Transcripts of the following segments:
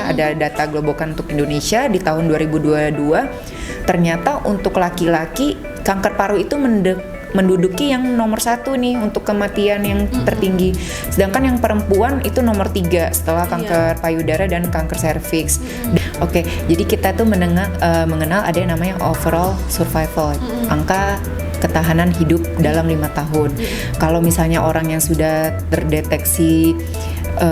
ya, ada data Globokan untuk Indonesia di tahun 2022. Ternyata untuk laki-laki kanker paru itu menduduki yang nomor 1 nih untuk kematian yang tertinggi. Sedangkan yang perempuan itu nomor 3 setelah kanker payudara dan kanker serviks. Oke, jadi kita tuh mengenal ada yang namanya overall survival, angka ketahanan hidup dalam 5 tahun. Kalau misalnya orang yang sudah terdeteksi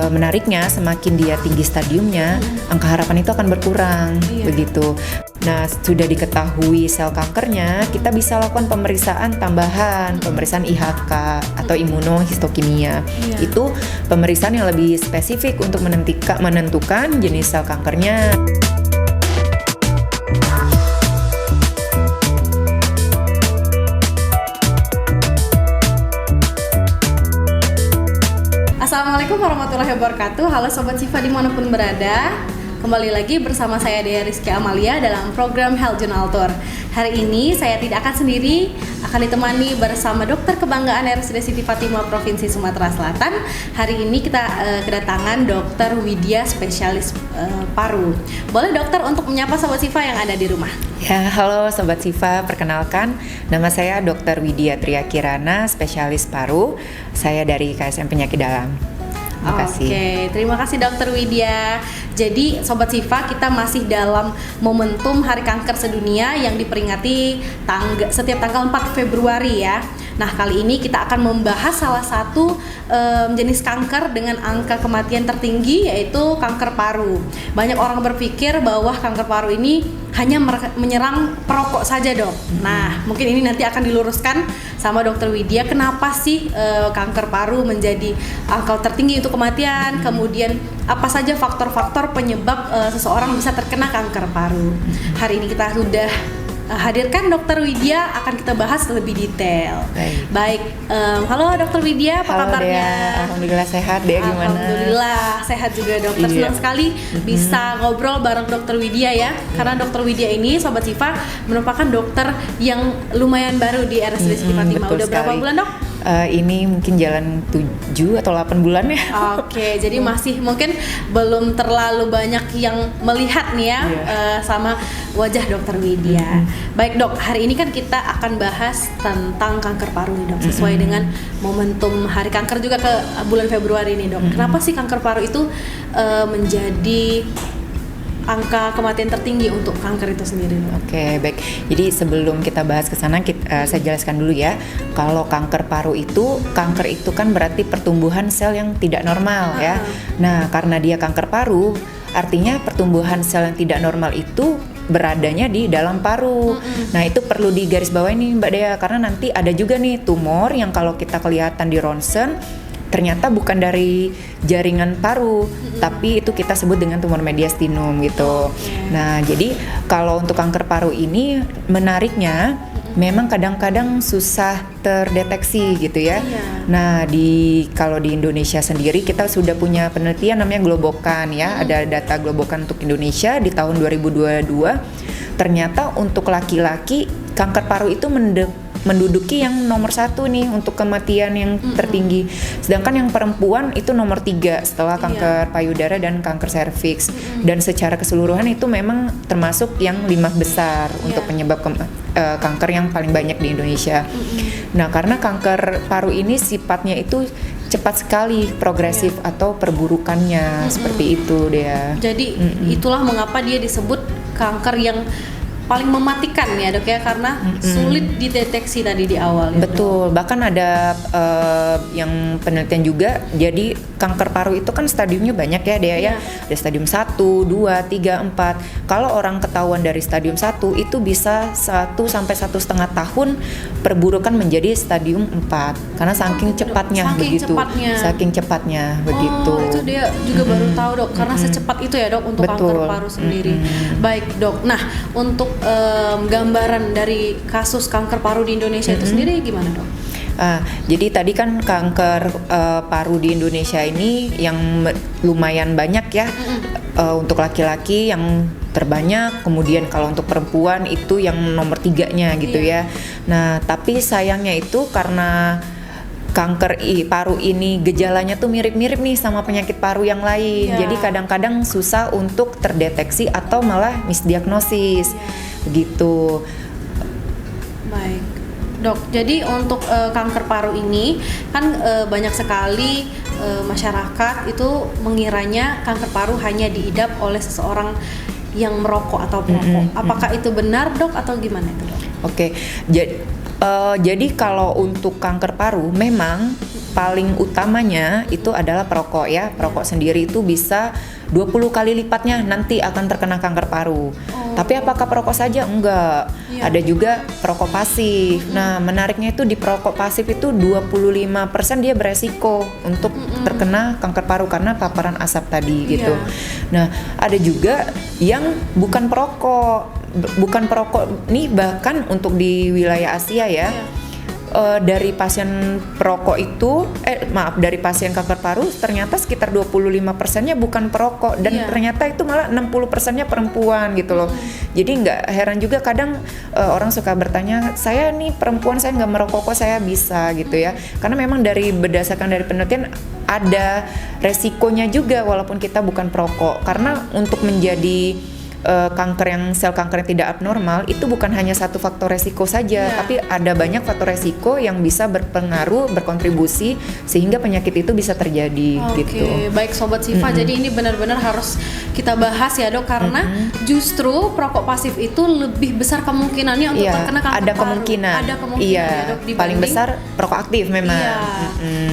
menariknya, semakin dia tinggi stadiumnya, angka harapan itu akan berkurang, begitu. Nah, sudah diketahui sel kankernya, kita bisa lakukan pemeriksaan tambahan, pemeriksaan IHK atau imunohistokimia. Itu pemeriksaan yang lebih spesifik untuk menentukan jenis sel kankernya. Assalamualaikum warahmatullahi wabarakatuh. Halo Sobat Sifa dimanapun berada. Kembali lagi bersama saya Dea Rizky Amalia dalam program Health Journal Tour. Hari ini saya tidak akan sendiri, akan ditemani bersama dokter kebanggaan RSUD Siti Fatimah Provinsi Sumatera Selatan. Hari ini kita kedatangan Dokter Widya, spesialis paru. Boleh dokter untuk menyapa Sobat Sifa yang ada di rumah? Ya, halo Sobat Sifa, perkenalkan nama saya Dr. Widya Triakirana, spesialis paru. Saya dari KSM Penyakit Dalam. Terima kasih. Oke, terima kasih Dokter Widya. Jadi Sobat Sifa, kita masih dalam momentum Hari Kanker Sedunia yang diperingati setiap tanggal 4 Februari ya. Nah, kali ini kita akan membahas salah satu jenis kanker dengan angka kematian tertinggi, yaitu kanker paru. Banyak orang berpikir bahwa kanker paru ini hanya menyerang perokok saja, Dok. Nah, mungkin ini nanti akan diluruskan sama Dokter Widya, kenapa sih kanker paru menjadi angka tertinggi untuk kematian, kemudian apa saja faktor-faktor penyebab seseorang bisa terkena kanker paru. Hari ini kita sudah hadirkan Dokter Widya, akan kita bahas lebih detail. Baik, halo Dokter Widya, apa kabarnya? Dea. Alhamdulillah sehat, Dea gimana? Alhamdulillah sehat juga dokter. Senang sekali bisa ngobrol bareng Dokter Widya ya. Karena Dokter Widya ini Sobat Sifa merupakan dokter yang lumayan baru di RSUD Siti Fatimah. Udah berapa bulan, Dok? Ini mungkin jalan 7 atau 8 bulan ya. Oke, jadi masih mungkin belum terlalu banyak yang melihat nih ya sama wajah Dokter Widya. Baik Dok, hari ini kan kita akan bahas tentang kanker paru nih Dok, sesuai dengan momentum Hari Kanker juga ke bulan Februari nih Dok. Kenapa sih kanker paru itu menjadi angka kematian tertinggi untuk kanker itu sendiri? Oke, baik. Jadi sebelum kita bahas ke sana, saya jelaskan dulu ya. Kalau kanker paru itu, kanker itu kan berarti pertumbuhan sel yang tidak normal ya. Nah, karena dia kanker paru, artinya pertumbuhan sel yang tidak normal itu beradanya di dalam paru. Nah, itu perlu digarisbawahi nih Mbak Dea, karena nanti ada juga nih tumor yang kalau kita kelihatan di ronsen ternyata bukan dari jaringan paru, tapi itu kita sebut dengan tumor mediastinum gitu. Nah, jadi kalau untuk kanker paru ini menariknya memang kadang-kadang susah terdeteksi gitu ya. Nah, kalau di Indonesia sendiri kita sudah punya penelitian namanya Globokan ya. Ada data Globokan untuk Indonesia di tahun 2022. Ternyata untuk laki-laki kanker paru itu menduduki yang nomor 1 nih untuk kematian yang tertinggi. Sedangkan yang perempuan itu nomor 3 setelah kanker payudara dan kanker serviks. Dan secara keseluruhan itu memang termasuk yang 5 besar untuk penyebab kanker yang paling banyak di Indonesia. Nah, karena kanker paru ini sifatnya itu cepat sekali progresif atau perburukannya seperti itu dia. Jadi itulah mengapa dia disebut kanker yang paling mematikan ya Dok ya, karena sulit dideteksi tadi di awal ya. Betul, bahkan ada yang penelitian juga, jadi kanker paru itu kan stadiumnya banyak ya Dea ya. Ada stadium 1, 2, 3, 4. Kalau orang ketahuan dari stadium 1 itu bisa 1 sampai 1,5 tahun perburukan menjadi stadium 4 karena saking cepatnya begitu. Saking cepatnya begitu. Itu dia juga baru tahu Dok, karena secepat itu ya Dok untuk kanker paru sendiri. Baik Dok, nah untuk gambaran dari kasus kanker paru di Indonesia itu sendiri gimana Dok? Jadi tadi kan kanker paru di Indonesia ini yang lumayan banyak ya. Untuk laki-laki yang terbanyak, kemudian kalau untuk perempuan itu yang nomor 3-nya gitu ya. Nah, tapi sayangnya itu karena kanker paru ini gejalanya tuh mirip-mirip nih sama penyakit paru yang lain. Jadi kadang-kadang susah untuk terdeteksi atau malah misdiagnosis. Begitu. Baik. Dok, jadi untuk kanker paru ini kan banyak sekali masyarakat itu mengiranya kanker paru hanya diidap oleh seseorang yang merokok atau perokok. Apakah itu benar, Dok, atau gimana itu, Dok? Oke. Jadi kalau untuk kanker paru memang paling utamanya itu adalah perokok ya. Perokok sendiri itu bisa 20 kali lipatnya nanti akan terkena kanker paru. Tapi apakah perokok saja? Enggak. Ada juga perokok pasif. Nah, menariknya itu di perokok pasif itu 25% dia beresiko untuk terkena kanker paru karena paparan asap tadi gitu. Nah, ada juga yang bukan perokok nih, bahkan untuk di wilayah Asia ya. Dari pasien perokok itu dari pasien kanker paru ternyata sekitar 25%-nya bukan perokok dan ternyata itu malah 60%-nya perempuan gitu loh. Jadi nggak heran juga kadang orang suka bertanya, saya nih perempuan, saya nggak merokok kok saya bisa gitu ya, karena memang berdasarkan dari penelitian ada resikonya juga walaupun kita bukan perokok, karena untuk menjadi sel kanker yang tidak abnormal itu bukan hanya satu faktor resiko saja, tapi ada banyak faktor resiko yang bisa berkontribusi sehingga penyakit itu bisa terjadi gitu. Baik Sobat Siva, jadi ini benar-benar harus kita bahas ya, Dok, karena justru perokok pasif itu lebih besar kemungkinannya untuk terkena kanker paru. Ada kemungkinan ya, Dok, paling besar perokok aktif memang.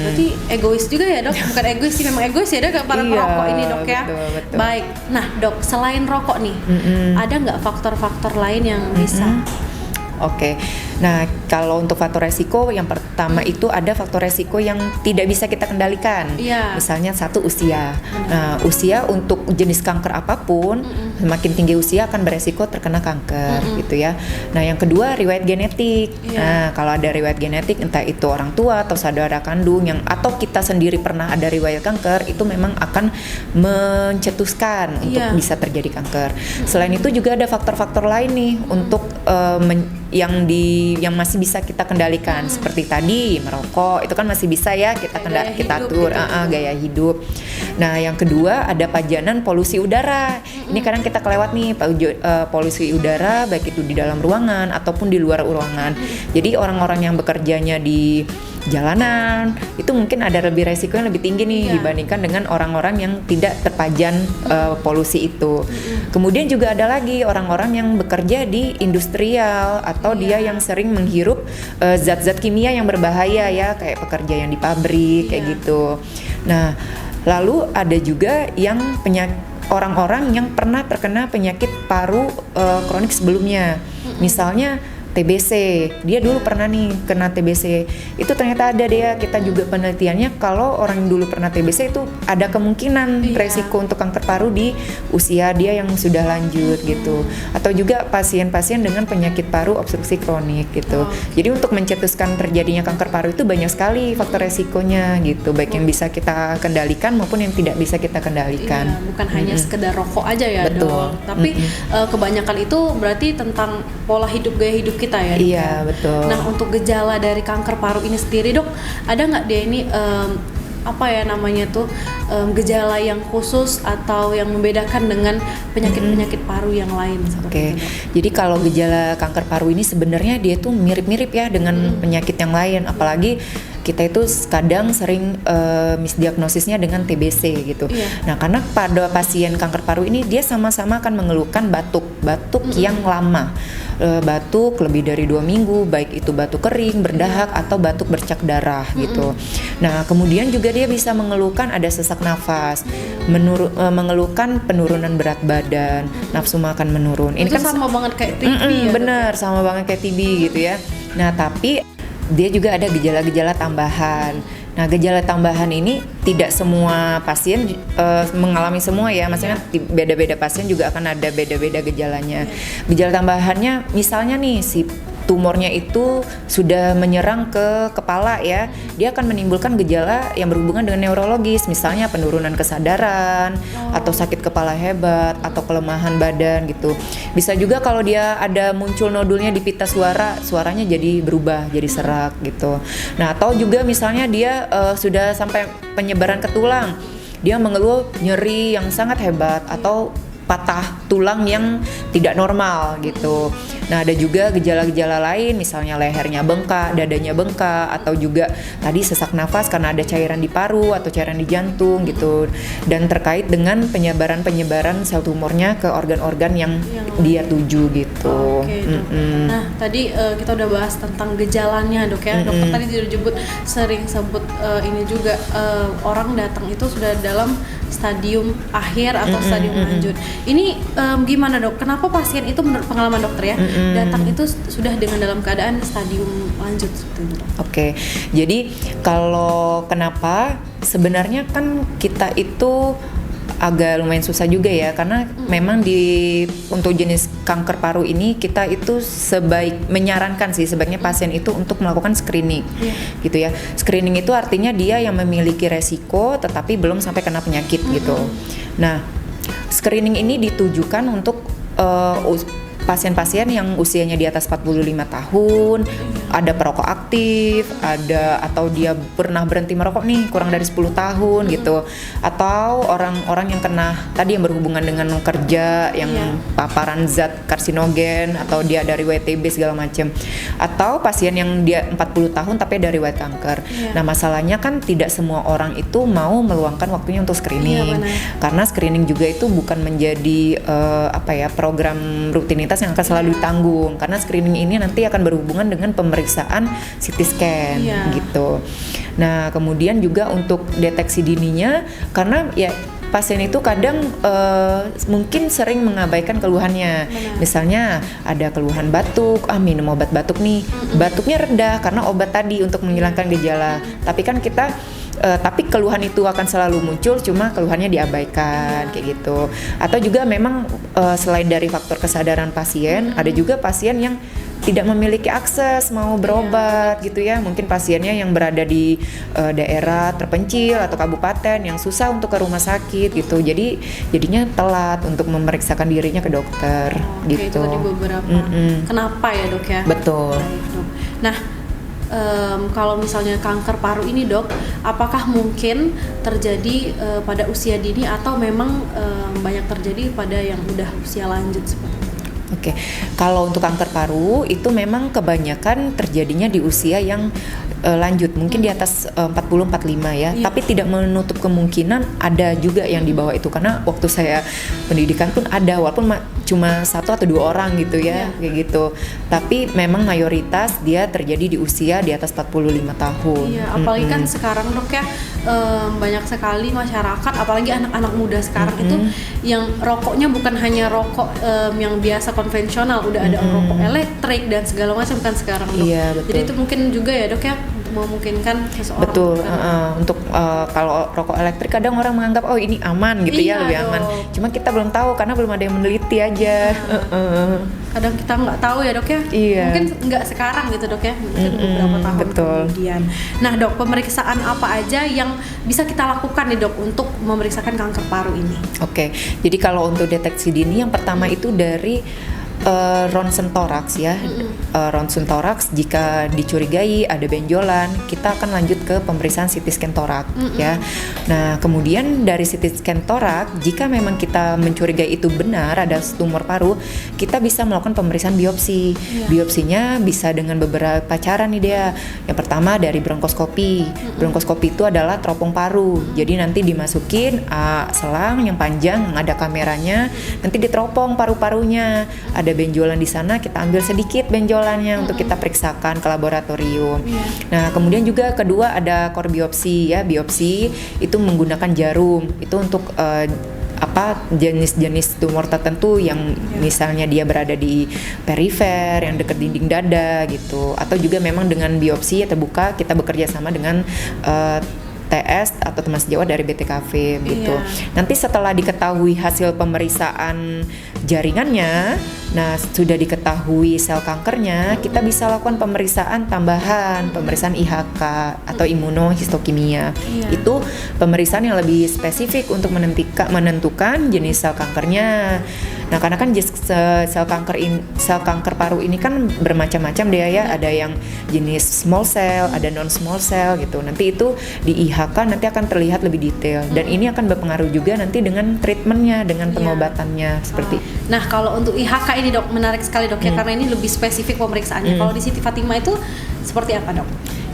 Berarti egois juga ya, Dok? Bukan egois sih, memang egois ya, Dok, para perokok ini, Dok, ya. Betul. Baik. Nah, Dok, selain rokok nih, ada nggak faktor-faktor lain yang bisa? Oke. Nah, kalau untuk faktor resiko yang pertama itu ada faktor resiko yang tidak bisa kita kendalikan. Misalnya satu, usia. Nah, usia untuk jenis kanker apapun, semakin tinggi usia akan beresiko terkena kanker gitu ya. Nah, yang kedua riwayat genetik. Nah, kalau ada riwayat genetik entah itu orang tua atau saudara kandung atau kita sendiri pernah ada riwayat kanker, itu memang akan mencetuskan untuk bisa terjadi kanker. Selain itu juga ada faktor-faktor lain nih untuk yang masih bisa kita kendalikan, seperti tadi merokok itu kan masih bisa ya kita atur gaya hidup. Nah, yang kedua ada pajanan polusi udara. Ini kadang kita kelewat nih polusi udara baik itu di dalam ruangan ataupun di luar ruangan. Jadi orang-orang yang bekerjanya di jalanan itu mungkin ada lebih resiko yang lebih tinggi nih dibandingkan dengan orang-orang yang tidak terpajan polusi itu. Kemudian juga ada lagi orang-orang yang bekerja di industrial atau dia yang sering menghirup zat-zat kimia yang berbahaya ya, kayak pekerja yang di pabrik kayak gitu. Nah, lalu ada juga yang orang-orang yang pernah terkena penyakit paru kronik sebelumnya. Misalnya TBC, dia dulu pernah nih kena TBC. Itu ternyata ada kita juga penelitiannya kalau orang yang dulu pernah TBC itu ada kemungkinan resiko untuk kanker paru di usia dia yang sudah lanjut gitu. Atau juga pasien-pasien dengan penyakit paru obstruksi kronik gitu. Jadi untuk mencetuskan terjadinya kanker paru itu banyak sekali faktor resikonya gitu, baik yang bisa kita kendalikan maupun yang tidak bisa kita kendalikan. Bukan hanya sekedar rokok aja ya, Dok. Tapi kebanyakan itu berarti tentang pola hidup, gaya hidup kita ya, Dok? Iya, betul. Nah, untuk gejala dari kanker paru ini sendiri, Dok, ada nggak dia ini gejala yang khusus atau yang membedakan dengan penyakit-penyakit paru yang lain? Jadi kalau gejala kanker paru ini sebenarnya dia tuh mirip-mirip ya dengan penyakit yang lain, apalagi kita itu kadang sering misdiagnosisnya dengan TBC gitu. Nah, karena pada pasien kanker paru ini dia sama-sama akan mengeluhkan batuk yang lama. Batuk lebih dari 2 minggu, baik itu batuk kering, berdahak atau batuk bercak darah gitu. Nah, kemudian juga dia bisa mengeluhkan ada sesak nafas, mengeluhkan penurunan berat badan, nafsu makan menurun. Ini kan sama banget kayak TB ya? Bener, sama banget kayak TB gitu ya. Nah, tapi dia juga ada gejala-gejala tambahan. Nah, gejala tambahan ini tidak semua pasien mengalami semua ya, maksudnya beda-beda pasien juga akan ada beda-beda gejalanya. Gejala tambahannya misalnya nih si tumornya itu sudah menyerang ke kepala ya, dia akan menimbulkan gejala yang berhubungan dengan neurologis, misalnya penurunan kesadaran atau sakit kepala hebat atau kelemahan badan gitu. Bisa juga kalau dia ada muncul nodulnya di pita suara, suaranya jadi berubah jadi serak gitu. Nah, atau juga misalnya dia sudah sampai penyebaran ke tulang, dia mengeluh nyeri yang sangat hebat atau patah tulang yang tidak normal gitu. Nah, ada juga gejala-gejala lain, misalnya lehernya bengkak, dadanya bengkak, atau juga tadi sesak nafas karena ada cairan di paru atau cairan di jantung gitu. Dan terkait dengan penyebaran sel tumornya ke organ-organ yang dia tuju gitu. Oke, Dok. Nah, tadi kita udah bahas tentang gejalanya, Dok ya. Dokter tadi sering sebut ini juga orang datang itu sudah dalam stadium akhir atau stadium lanjut. Ini gimana, Dok? Kenapa pasien itu menurut pengalaman dokter ya datang itu sudah dengan dalam keadaan stadium lanjut seperti itu? Oke, jadi kalau kenapa sebenarnya kan kita itu agak lumayan susah juga ya, karena memang untuk jenis kanker paru ini kita itu menyarankan sih sebaiknya pasien itu untuk melakukan screening, gitu ya. Screening itu artinya dia yang memiliki resiko tetapi belum sampai kena penyakit gitu. Nah, screening ini ditujukan untuk pasien-pasien yang usianya di atas 45 tahun, ada perokok aktif, atau dia pernah berhenti merokok nih kurang dari 10 tahun gitu, atau orang-orang yang kena tadi yang berhubungan dengan kerja yang paparan zat karsinogen atau dia dari WTB segala macam, atau pasien yang dia 40 tahun tapi dari riwayat kanker. Nah, masalahnya kan tidak semua orang itu mau meluangkan waktunya untuk screening, karena screening juga itu bukan menjadi program rutinitas yang akan selalu ditanggung, karena screening ini nanti akan berhubungan dengan pemeriksaan CT scan gitu. Nah, kemudian juga untuk deteksi dininya, karena ya pasien itu kadang mungkin sering mengabaikan keluhannya. Misalnya ada keluhan batuk, minum obat batuk nih, batuknya rendah karena obat tadi untuk menghilangkan gejala. Tapi kan tapi keluhan itu akan selalu muncul, cuma keluhannya diabaikan kayak gitu. Atau juga memang selain dari faktor kesadaran pasien, ada juga pasien yang tidak memiliki akses mau berobat gitu ya. Mungkin pasiennya yang berada di daerah terpencil atau kabupaten yang susah untuk ke rumah sakit gitu. Jadinya telat untuk memeriksakan dirinya ke dokter gitu. Itu tadi beberapa kenapa ya, Dok ya? Betul. Baik, Dok. Nah, kalau misalnya kanker paru ini, Dok, apakah mungkin terjadi pada usia dini atau memang banyak terjadi pada yang udah usia lanjut seperti itu? Oke, kalau untuk kanker paru itu memang kebanyakan terjadinya di usia yang lanjut, mungkin di atas 40-45 ya, tapi tidak menutup kemungkinan ada juga yang di bawah itu, karena waktu saya pendidikan pun ada, walaupun cuma 1 atau 2 orang gitu ya, kayak gitu. Tapi memang mayoritas dia terjadi di usia di atas 45 tahun. Iya, apalagi kan sekarang, Dok ya, banyak sekali masyarakat, apalagi anak-anak muda sekarang itu yang rokoknya bukan hanya rokok yang biasa konvensional, udah ada rokok elektrik dan segala macam kan sekarang, Dok. Iya, betul. Jadi itu mungkin juga ya, Dok ya, memungkinkan seseorang. Betul. Untuk kalau rokok elektrik kadang orang menganggap ini aman gitu ya, lebih aman. Cuma kita belum tahu karena belum ada yang meneliti aja. Kadang kita nggak tahu ya, Dok ya. Mungkin nggak sekarang gitu, Dok ya. Mungkin beberapa tahun kemudian. Nah, Dok, pemeriksaan apa aja yang bisa kita lakukan nih, Dok, untuk memeriksakan kanker paru ini? Oke. Jadi kalau untuk deteksi dini yang pertama itu dari ronsen toraks ya. Ronsen toraks jika dicurigai ada benjolan, kita akan lanjut ke pemeriksaan CT scan toraks ya. Nah, kemudian dari CT scan toraks, jika memang kita mencurigai itu benar ada tumor paru, kita bisa melakukan pemeriksaan biopsi. Biopsinya bisa dengan beberapa cara nih dia. Yang pertama dari bronkoskopi. Bronkoskopi itu adalah teropong paru. Jadi nanti dimasukin selang yang panjang yang ada kameranya, nanti diteropong paru-parunya. Ada benjolan di sana, kita ambil sedikit benjolannya untuk kita periksakan ke laboratorium. Nah, kemudian juga kedua ada core biopsi ya. Biopsi itu menggunakan jarum. Itu untuk jenis-jenis tumor tertentu yang misalnya dia berada di perifer, yang dekat dinding dada gitu. Atau juga memang dengan biopsi terbuka kita bekerja sama dengan TS atau teman sejawat dari BTKV gitu. Nanti setelah diketahui hasil pemeriksaan jaringannya, nah sudah diketahui sel kankernya, kita bisa lakukan pemeriksaan tambahan, pemeriksaan IHK atau imunohistokimia. Itu pemeriksaan yang lebih spesifik untuk menentukan jenis sel kankernya. Nah, karena kan sel kanker paru ini kan bermacam-macam deh ya, ada yang jenis small cell, ada non small cell gitu. Nanti itu di IHK nanti akan terlihat lebih detail, dan ini akan berpengaruh juga nanti dengan treatmentnya, dengan pengobatannya seperti. Nah, kalau untuk IHK ini dok, menarik sekali dok ya, karena ini lebih spesifik pemeriksaannya. Kalau di Siti Fatimah itu seperti apa dok?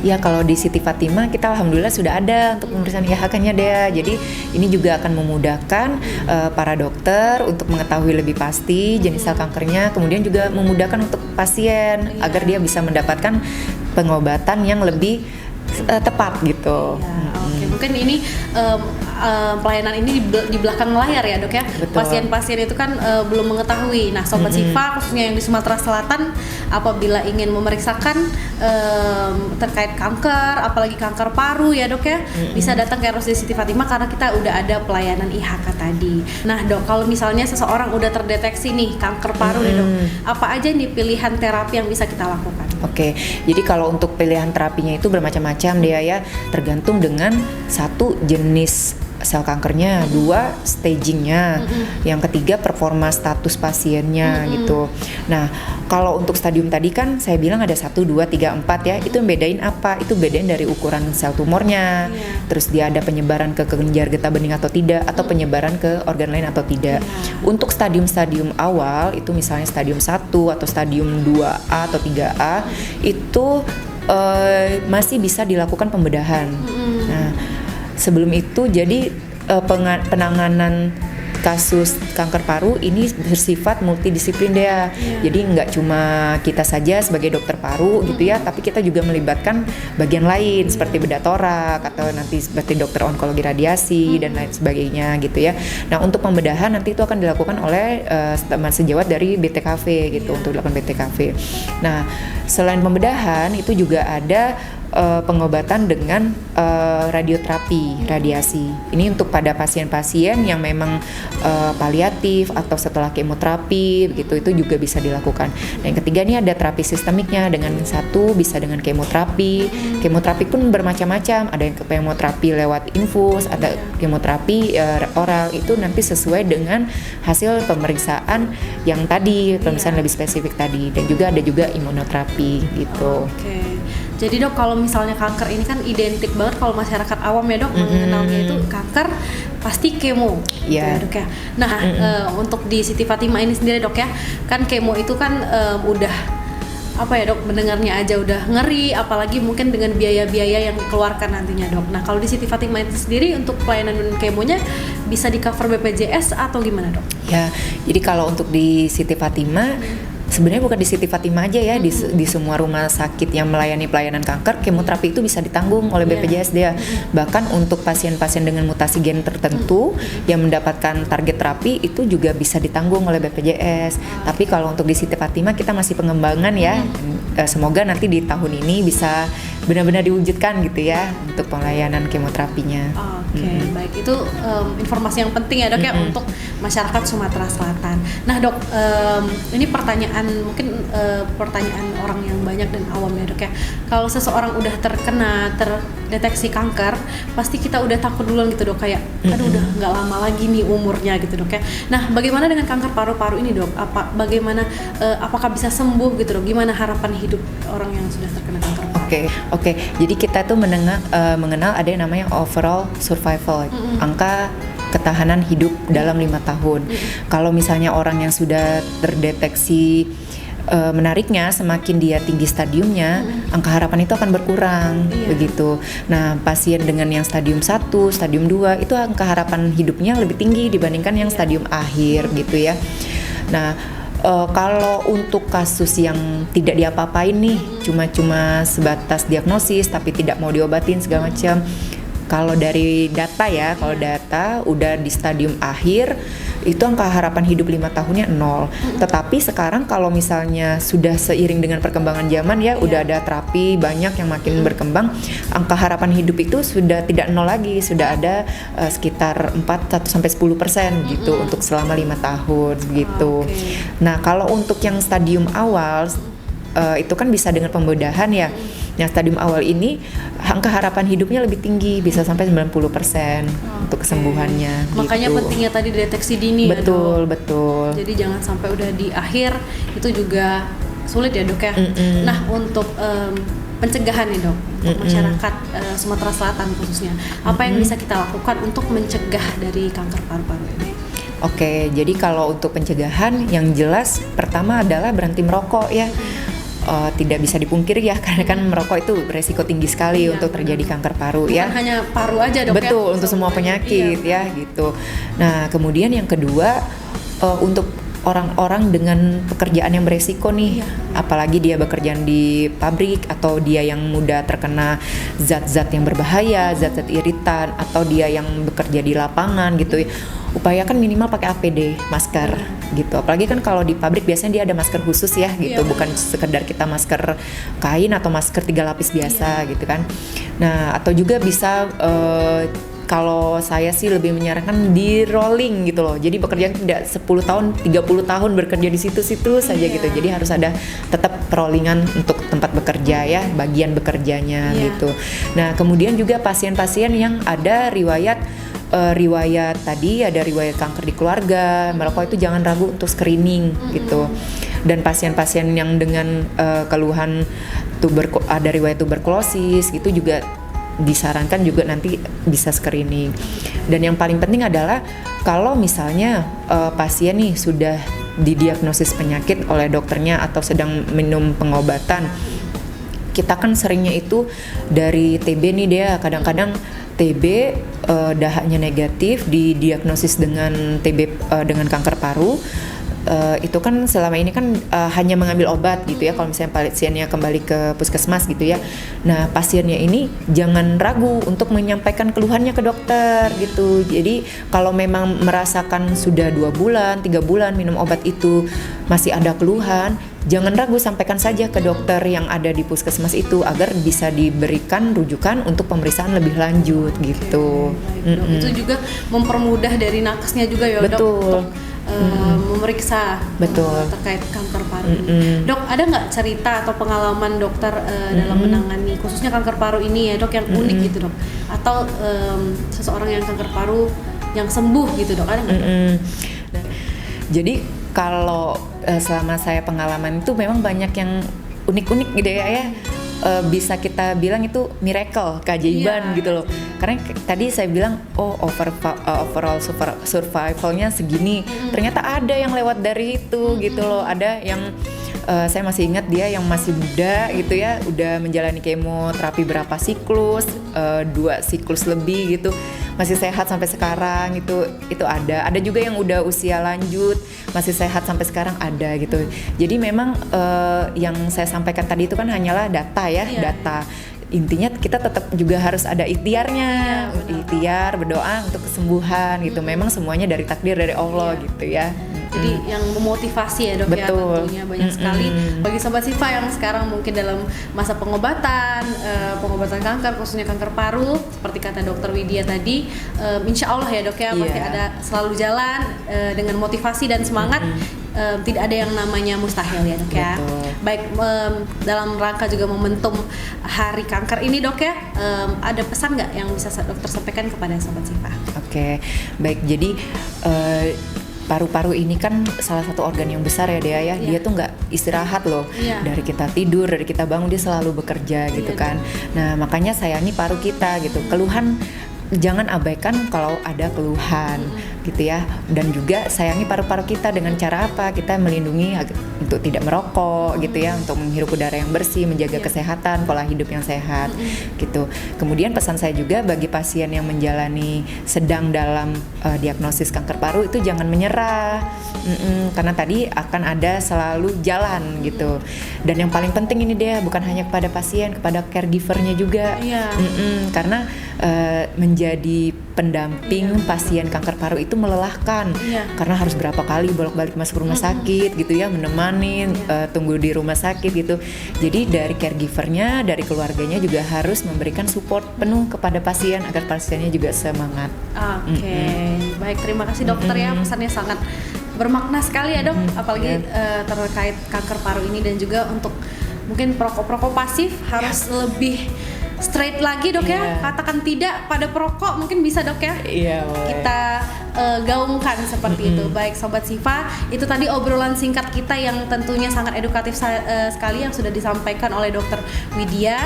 Ya, kalau di Siti Fatimah kita alhamdulillah sudah ada untuk pemeriksaan IHK-nya deh. Jadi ini juga akan memudahkan para dokter untuk mengetahui lebih pasti jenis sel kankernya, kemudian juga memudahkan untuk pasien agar dia bisa mendapatkan pengobatan yang lebih tepat gitu. Oke, mungkin ini pelayanan ini di belakang layar ya dok ya. Betul. Pasien-pasien itu kan belum mengetahui. Nah, Sobat Sifa khususnya yang di Sumatera Selatan, apabila ingin memeriksakan terkait kanker, apalagi kanker paru ya dok ya, bisa datang ke RSUD Siti Fatimah karena kita udah ada pelayanan IHK tadi. Nah dok, kalau misalnya seseorang udah terdeteksi nih kanker paru nih dok, apa aja nih pilihan terapi yang bisa kita lakukan? Oke, jadi kalau untuk pilihan terapinya itu bermacam-macam dia ya, tergantung dengan satu jenis sel kankernya, dua stagingnya, yang ketiga performa status pasiennya gitu. Nah, kalau untuk stadium tadi kan saya bilang ada 1, 2, 3, 4 ya, itu yang bedain apa? Itu bedain dari ukuran sel tumornya, terus dia ada penyebaran ke kelenjar getah bening atau tidak, atau penyebaran ke organ lain atau tidak. Untuk stadium-stadium awal, itu misalnya stadium 1 atau stadium 2A atau 3A, itu masih bisa dilakukan pembedahan. Nah, sebelum itu jadi penanganan kasus kanker paru ini bersifat multidisiplin dia. Jadi nggak cuma kita saja sebagai dokter paru gitu ya, tapi kita juga melibatkan bagian lain seperti bedah torak atau nanti seperti dokter onkologi radiasi dan lain sebagainya gitu ya. Nah, untuk pembedahan nanti itu akan dilakukan oleh teman sejawat dari BTKV gitu, untuk dilakukan BTKV. Nah, selain pembedahan itu juga ada pengobatan dengan radioterapi, radiasi. Ini untuk pada pasien-pasien yang memang paliatif atau setelah kemoterapi begitu, itu juga bisa dilakukan. Dan yang ketiga ini ada terapi sistemiknya, dengan satu bisa dengan kemoterapi. Kemoterapi pun bermacam-macam, ada yang kemoterapi lewat infus, ada kemoterapi oral, itu nanti sesuai dengan hasil pemeriksaan yang tadi, pemeriksaan lebih spesifik tadi. Dan juga ada juga imunoterapi gitu. Oke. Jadi dok, kalau misalnya kanker ini kan identik banget kalau masyarakat awam ya dok, mengenalnya itu kanker pasti kemo, ya dok ya. Nah, untuk di Siti Fatimah ini sendiri dok ya, kan kemo itu kan udah apa ya dok, mendengarnya aja udah ngeri, apalagi mungkin dengan biaya-biaya yang dikeluarkan nantinya dok. Nah, kalau di Siti Fatimah itu sendiri untuk pelayanan kemonya bisa di cover BPJS atau gimana dok? Ya, jadi kalau untuk di Siti Fatimah sebenarnya bukan di Siti Fatimah aja ya, di semua rumah sakit yang melayani pelayanan kanker, kemoterapi itu bisa ditanggung oleh BPJS dia. Bahkan untuk pasien-pasien dengan mutasi gen tertentu yang mendapatkan target terapi itu juga bisa ditanggung oleh BPJS. Tapi kalau untuk di Siti Fatimah kita masih pengembangan ya. Semoga nanti di tahun ini bisa benar-benar diwujudkan gitu ya untuk pelayanan kemoterapinya. Oke, baik, itu informasi yang penting ya dok ya untuk masyarakat Sumatera Selatan. Nah dok, ini pertanyaan mungkin pertanyaan orang yang banyak dan awam ya dok ya. Kalau seseorang udah terdeteksi kanker, pasti kita udah takut duluan gitu dok, kayak aduh udah nggak lama lagi nih umurnya gitu dok ya. Nah, bagaimana dengan kanker paru-paru ini dok? Bagaimana apakah bisa sembuh gitu dok? Gimana harapan hidup orang yang sudah terkena kanker paru? Oke. Jadi kita tuh mengenal ada yang namanya overall survival, angka ketahanan hidup dalam 5 tahun. Kalau misalnya orang yang sudah terdeteksi, menariknya semakin dia tinggi stadiumnya, angka harapan itu akan berkurang begitu. Nah, pasien dengan yang stadium 1, stadium 2 itu angka harapan hidupnya lebih tinggi dibandingkan yang stadium akhir gitu ya. Nah, kalau untuk kasus yang tidak diapa-apain nih, cuma sebatas diagnosis tapi tidak mau diobatin segala macam, Kalau dari data ya, kalau data udah di stadium akhir itu angka harapan hidup 5 tahunnya 0. Tetapi sekarang kalau misalnya sudah seiring dengan perkembangan zaman ya, udah ada terapi banyak yang makin berkembang, angka harapan hidup itu sudah tidak 0 lagi, sudah ada sekitar 4-10% gitu untuk selama 5 tahun gitu. Nah, kalau untuk yang stadium awal itu kan bisa dengan pembedahan ya. Yang stadium awal ini angka harapan hidupnya lebih tinggi, bisa sampai 90% untuk kesembuhannya. Makanya gitu. pentingnya tadi deteksi dini Betul, ya, Dok. betul. Jadi jangan sampai udah di akhir itu juga sulit ya, Dok ya. Nah, untuk pencegahan nih, Dok, untuk masyarakat Sumatera Selatan khususnya, apa yang bisa kita lakukan untuk mencegah dari kanker paru-paru ini? Oke, jadi kalau untuk pencegahan yang jelas pertama adalah berhenti merokok ya. Tidak bisa dipungkiri ya, karena kan merokok itu beresiko tinggi sekali untuk terjadi kanker paru. Bukan ya. hanya paru aja, Dok. Betul, ya? untuk semua penyakit ya gitu. Nah, kemudian yang kedua untuk orang-orang dengan pekerjaan yang beresiko nih, apalagi dia bekerja di pabrik atau dia yang mudah terkena zat-zat yang berbahaya, zat-zat iritan, atau dia yang bekerja di lapangan gitu, upayakan minimal pakai APD, masker gitu. Apalagi kan kalau di pabrik biasanya dia ada masker khusus ya gitu, bukan sekedar kita masker kain atau masker 3 lapis biasa gitu kan. Nah, atau juga bisa kalau saya sih lebih menyarankan di rolling gitu loh. Jadi pekerjaan tidak 10 tahun, 30 tahun bekerja di situ-situ saja gitu. Jadi harus ada tetap rollingan untuk tempat bekerja ya, bagian bekerjanya gitu. Nah, kemudian juga pasien-pasien yang ada riwayat tadi, ada riwayat kanker di keluarga, merokok itu jangan ragu untuk screening gitu. Dan pasien-pasien yang dengan keluhan ada riwayat tuberkulosis gitu juga disarankan juga nanti bisa screening. Dan yang paling penting adalah kalau misalnya pasien nih sudah didiagnosis penyakit oleh dokternya atau sedang minum pengobatan, kita kan seringnya itu dari TB nih dia, kadang-kadang TB dahaknya negatif didiagnosis dengan TB dengan kanker paru. Itu kan selama ini kan hanya mengambil obat gitu ya, kalau misalnya pasiennya kembali ke puskesmas gitu ya. Nah, pasiennya ini jangan ragu untuk menyampaikan keluhannya ke dokter gitu. Jadi kalau memang merasakan sudah 2 bulan, 3 bulan minum obat itu masih ada keluhan, jangan ragu, sampaikan saja ke dokter yang ada di puskesmas itu agar bisa diberikan rujukan untuk pemeriksaan lebih lanjut gitu. Itu juga mempermudah dari nakesnya juga ya, Dok, untuk memeriksa terkait kanker paru. Dok, ada nggak cerita atau pengalaman dokter dalam menangani khususnya kanker paru ini ya, Dok, yang unik gitu, Dok? Atau seseorang yang kanker paru yang sembuh gitu, Dok, ada nggak, Dok? Jadi kalau selama saya pengalaman itu memang banyak yang unik-unik gitu ya. Bisa kita bilang itu miracle, keajaiban gitu loh. Karena tadi saya bilang overall survivalnya segini, ternyata ada yang lewat dari itu gitu loh. Ada yang saya masih ingat dia yang masih muda gitu ya, udah menjalani kemoterapi berapa siklus, 2 siklus lebih gitu, masih sehat sampai sekarang. Itu ada juga yang udah usia lanjut masih sehat sampai sekarang, ada gitu. Jadi memang yang saya sampaikan tadi itu kan hanyalah data ya, data. Intinya kita tetap juga harus ada ikhtiarnya, ikhtiar, berdoa untuk kesembuhan gitu. Memang semuanya dari takdir dari Allah gitu ya. Jadi yang memotivasi ya, Dok. Ya, tentunya banyak sekali bagi Sobat Sifa yang sekarang mungkin dalam masa pengobatan kanker, khususnya kanker paru, seperti kata Dokter Widya tadi, insya Allah ya, Dok ya, pasti ada selalu jalan dengan motivasi dan semangat. Tidak ada yang namanya mustahil ya, Dok ya. Baik, dalam rangka juga momentum Hari Kanker ini, Dok ya, ada pesan nggak yang bisa dokter sampaikan kepada Sobat Sifa? Oke, baik. Jadi paru-paru ini kan salah satu organ yang besar ya Dea ya. Dia tuh nggak istirahat loh. Dari kita tidur, dari kita bangun dia selalu bekerja gitu kan. Nah, makanya sayangi paru kita gitu. Keluhan jangan abaikan kalau ada keluhan. gitu ya. Dan juga sayangi paru-paru kita dengan cara apa? Kita melindungi untuk tidak merokok gitu ya, untuk menghirup udara yang bersih, menjaga kesehatan, pola hidup yang sehat gitu. Kemudian pesan saya juga bagi pasien yang menjalani sedang dalam diagnosis kanker paru itu jangan menyerah. Karena tadi akan ada selalu jalan gitu. Dan yang paling penting ini dia bukan hanya kepada pasien, kepada caregivernya juga. Karena menjadi pendamping pasien kanker paru itu melelahkan karena harus berapa kali bolak-balik masuk rumah sakit gitu ya, menemani tunggu di rumah sakit gitu. Jadi dari caregivernya, dari keluarganya juga harus memberikan support penuh kepada pasien agar pasiennya juga semangat. Baik, terima kasih dokter ya, pesannya sangat bermakna sekali ya dok, apalagi terkait kanker paru ini, dan juga untuk mungkin perokok-perokok pasif harus lebih straight lagi dok ya, katakan tidak pada perokok mungkin bisa dok ya, kita gaungkan seperti itu. Baik Sobat Sifa, itu tadi obrolan singkat kita yang tentunya sangat edukatif sekali yang sudah disampaikan oleh dokter Widya.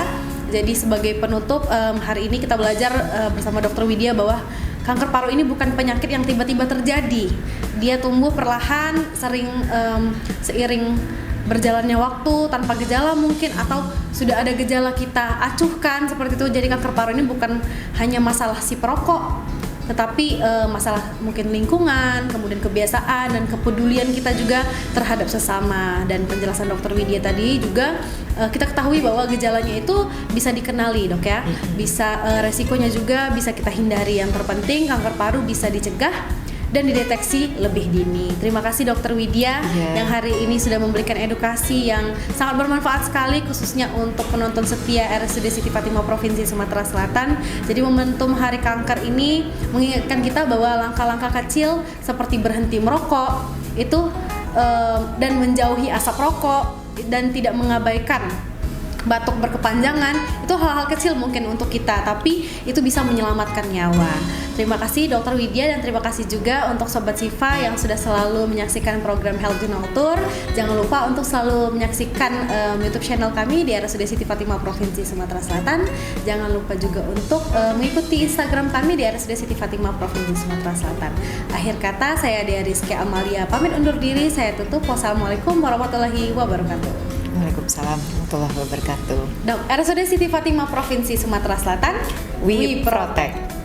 Jadi sebagai penutup, hari ini kita belajar bersama dokter Widya bahwa kanker paru ini bukan penyakit yang tiba-tiba terjadi. Dia tumbuh perlahan, seiring berjalannya waktu, tanpa gejala mungkin, atau sudah ada gejala kita acuhkan seperti itu. Jadi kanker paru ini bukan hanya masalah si perokok, tetapi masalah mungkin lingkungan, kemudian kebiasaan dan kepedulian kita juga terhadap sesama. Dan penjelasan dokter Widya tadi juga kita ketahui bahwa gejalanya itu bisa dikenali dok ya, bisa resikonya juga bisa kita hindari. Yang terpenting kanker paru bisa dicegah dan dideteksi lebih dini. Terima kasih dokter Widya yang hari ini sudah memberikan edukasi yang sangat bermanfaat sekali, khususnya untuk penonton setia RSUD Siti Fatimah Provinsi Sumatera Selatan. Jadi momentum Hari Kanker ini mengingatkan kita bahwa langkah-langkah kecil seperti berhenti merokok itu dan menjauhi asap rokok dan tidak mengabaikan batuk berkepanjangan, itu hal-hal kecil mungkin untuk kita, tapi itu bisa menyelamatkan nyawa. Terima kasih Dr. Widya, dan terima kasih juga untuk Sobat Sifa yang sudah selalu menyaksikan program Health Journal Tour. Jangan lupa untuk selalu menyaksikan YouTube channel kami di RSUD Siti Fatimah Provinsi Sumatera Selatan. Jangan lupa juga untuk mengikuti Instagram kami di RSUD Siti Fatimah Provinsi Sumatera Selatan. Akhir kata, saya Dea Rizky Amalia pamit undur diri. Saya tutup. Wassalamualaikum warahmatullahi wabarakatuh. Waalaikumsalam warahmatullahi wabarakatuh. RSUD Siti Fatimah Provinsi Sumatera Selatan, We protect.